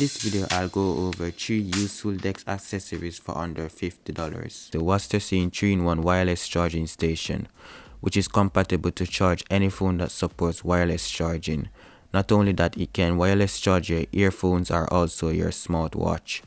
this video, I'll go over 3 useful DeX accessories for under $50. The Wasserstein 3-in-1 wireless charging station, which is compatible to charge any phone that supports wireless charging. Not only that, it can wireless charge your earphones or also your smartwatch.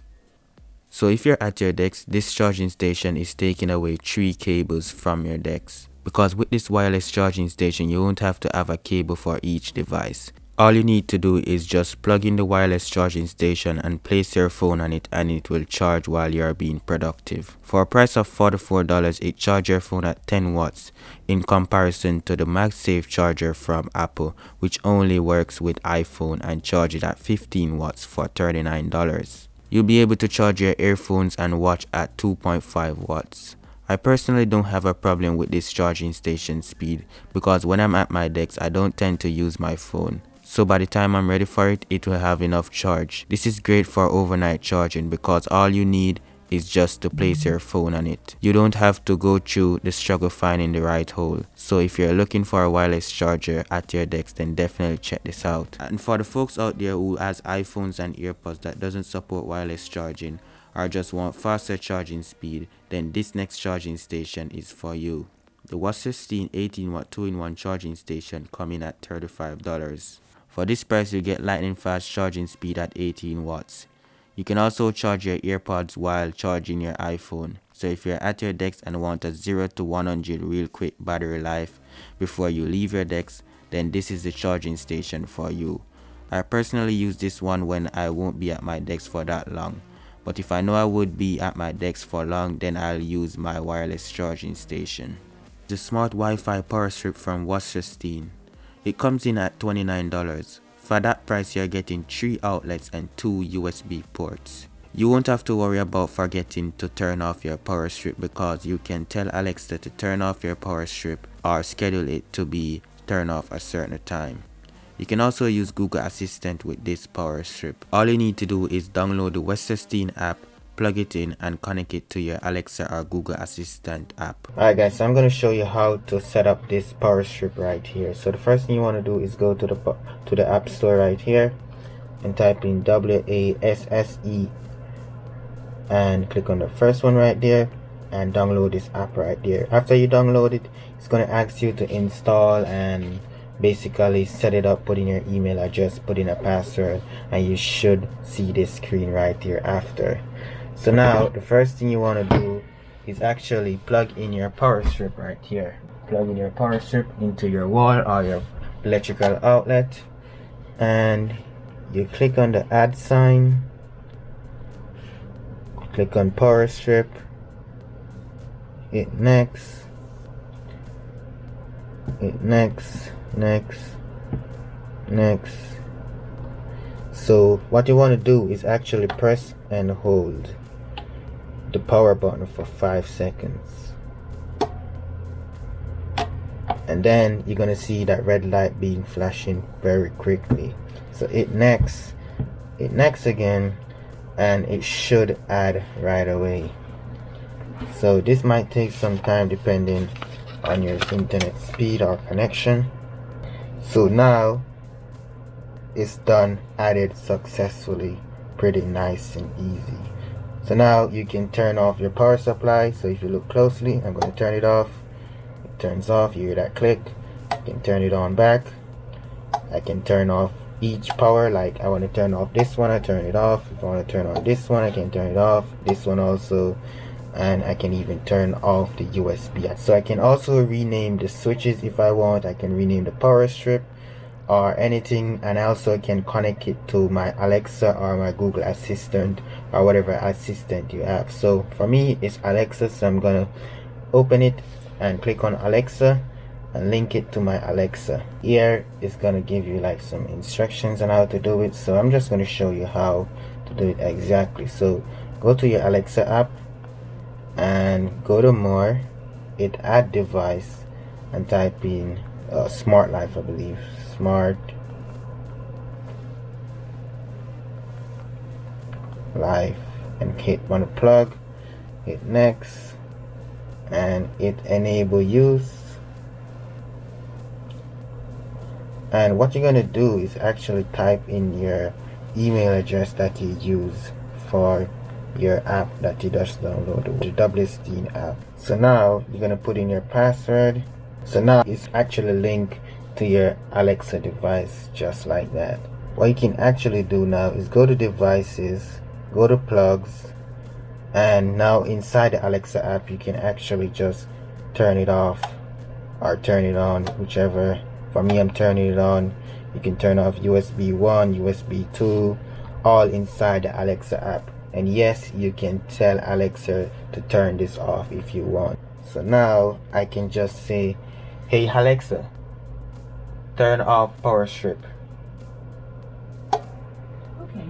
So if you're at your DeX, this charging station is taking away 3 cables from your DeX. Because with this wireless charging station, you won't have to have a cable for each device. All you need to do is just plug in the wireless charging station and place your phone on it, and it will charge while you are being productive. For a price of $44, it charges your phone at 10 watts in comparison to the MagSafe charger from Apple, which only works with iPhone and charges at 15 watts for $39. You'll be able to charge your earphones and watch at 2.5 watts. I personally don't have a problem with this charging station speed because when I'm at my DeX, I don't tend to use my phone. So by the time I'm ready for it, it will have enough charge. This is great for overnight charging because all you need is just to place your phone on it. You don't have to go through the struggle finding the right hole. So if you're looking for a wireless charger at your DeX, then definitely check this out. And for the folks out there who has iPhones and Airpods that doesn't support wireless charging, or just want faster charging speed, then this next charging station is for you. The Wasserstein 18-watt 2-in-1 charging station coming at $35. For this price, you get lightning fast charging speed at 18 watts. You can also charge your Airpods while charging your iPhone. So if you're at your DeX and want a 0 to 100 real quick battery life before you leave your DeX, then this is the charging station for you. I personally use this one when I won't be at my DeX for that long. But if I know I would be at my DeX for long, then I'll use my wireless charging station. The Smart Wi-Fi Power Strip from Wasserstein. It comes in at $29. For that price, you're getting 3 outlets and 2 USB ports. You won't have to worry about forgetting to turn off your power strip because you can tell Alexa to turn off your power strip or schedule it to be turned off a certain time. You can also use Google Assistant with this power strip. All you need to do is download the Wasserstein app, plug it in and connect it to your Alexa or Google Assistant app. Alright guys, so I'm going to show you how to set up this power strip right here. So the first thing you want to do is go to the App Store right here and type in WASSE and click on the first one right there and download this app right there. After you download it, it's going to ask you to install and basically set it up, put in your email address, put in a password, and you should see this screen right here after. So now the first thing you want to do is actually plug in your power strip right here. Plug in your power strip into your wall or your electrical outlet, and you click on the add sign, click on power strip, hit next, hit next, next. So what you want to do is actually press and hold the power button for 5 seconds, and then you're gonna see that red light being flashing very quickly. So hit next again, and it should add right away. So this might take some time depending on your internet speed or connection. So now it's done, added successfully. Pretty nice and easy. So now you can turn off your power supply. So if you look closely, I'm going to turn it off. It turns off, you hear that click. You can turn it on back. I can turn off each power, like I want to turn off this one, I turn it off. If I want to turn on this one, I can turn it off. This one also. And I can even turn off the USB. So I can also rename the switches if I want. I can rename the power strip or anything, and I also can connect it to my Alexa or my Google Assistant or whatever assistant you have. So for me it's Alexa, so I'm gonna open it and click on Alexa and link it to my Alexa. Here it's gonna give you like some instructions on how to do it, so I'm just gonna show you how to do it exactly. So go to your Alexa app and go to more, hit add device and type in Smart Life, I believe. Smart Life, and hit one plug, hit next, and hit enable use. And what you're gonna do is actually type in your email address that you use for your app that you just downloaded, the Wasserstein app. So now you're gonna put in your password. So now it's actually linked to your Alexa device, just like that. What you can actually do now is go to devices, go to plugs, and now inside the Alexa app you can actually just turn it off or turn it on, whichever. For me, I'm turning it on. You can turn off USB 1, USB 2, all inside the Alexa app. And yes, you can tell Alexa to turn this off if you want. So now I can just say, hey Alexa, turn off power strip. Okay.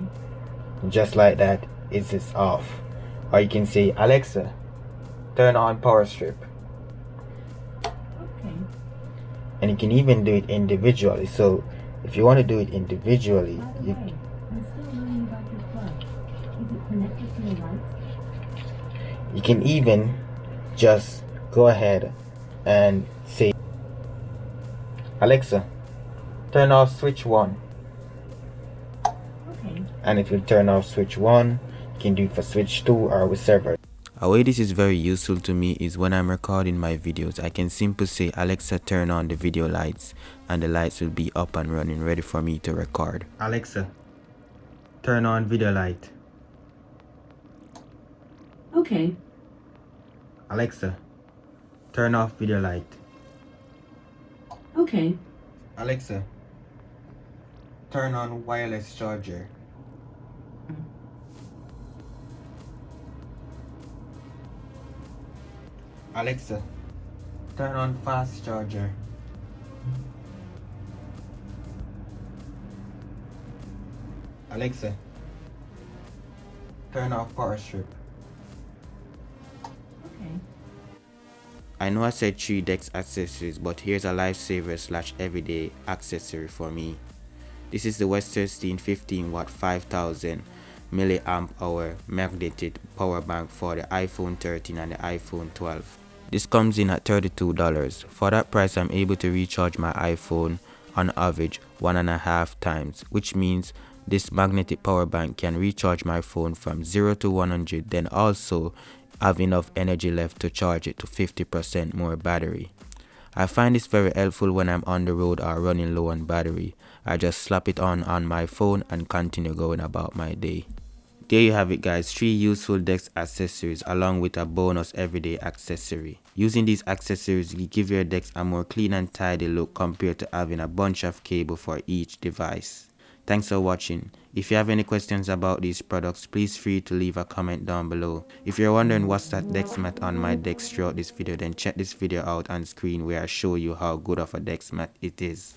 Just like that, it's off. Or you can say, Alexa, turn on power strip. Okay. And you can even do it individually. So if you want to do it individually, By the way, I'm still learning about your plug. Is it connected to your light? you can even just go ahead and say, Alexa, turn off switch 1. Okay. And it will turn off switch 1. You can do it for switch 2 or whichever. A way this is very useful to me is when I'm recording my videos, I can simply say, Alexa, turn on the video lights, and the lights will be up and running, ready for me to record. Alexa, turn on video light. Okay. Alexa, turn off video light. Okay. Alexa, turn on wireless charger. Alexa, turn on fast charger. Alexa, turn off power strip. Okay. I know I said 3 DeathAdder accessories, but here's a lifesaver slash everyday accessory for me. This is the Wasserstein 15 watt 5000 milliamp hour magnetic power bank for the iPhone 13 and the iPhone 12. This comes in at $32. For that price, I'm able to recharge my iPhone on average 1.5 times, which means this magnetic power bank can recharge my phone from 0 to 100, then also have enough energy left to charge it to 50% more battery. I find this very helpful when I'm on the road or running low on battery. I just slap it on my phone and continue going about my day. There you have it guys, 3 useful DeathAdder accessories along with a bonus everyday accessory. Using these accessories will give your DeathAdder a more clean and tidy look compared to having a bunch of cable for each device. Thanks for watching. If you have any questions about these products, please feel free to leave a comment down below. If you're wondering what's that DeathAdder mat on my DeathAdder throughout this video, then check this video out on screen where I show you how good of a DeathAdder mat it is.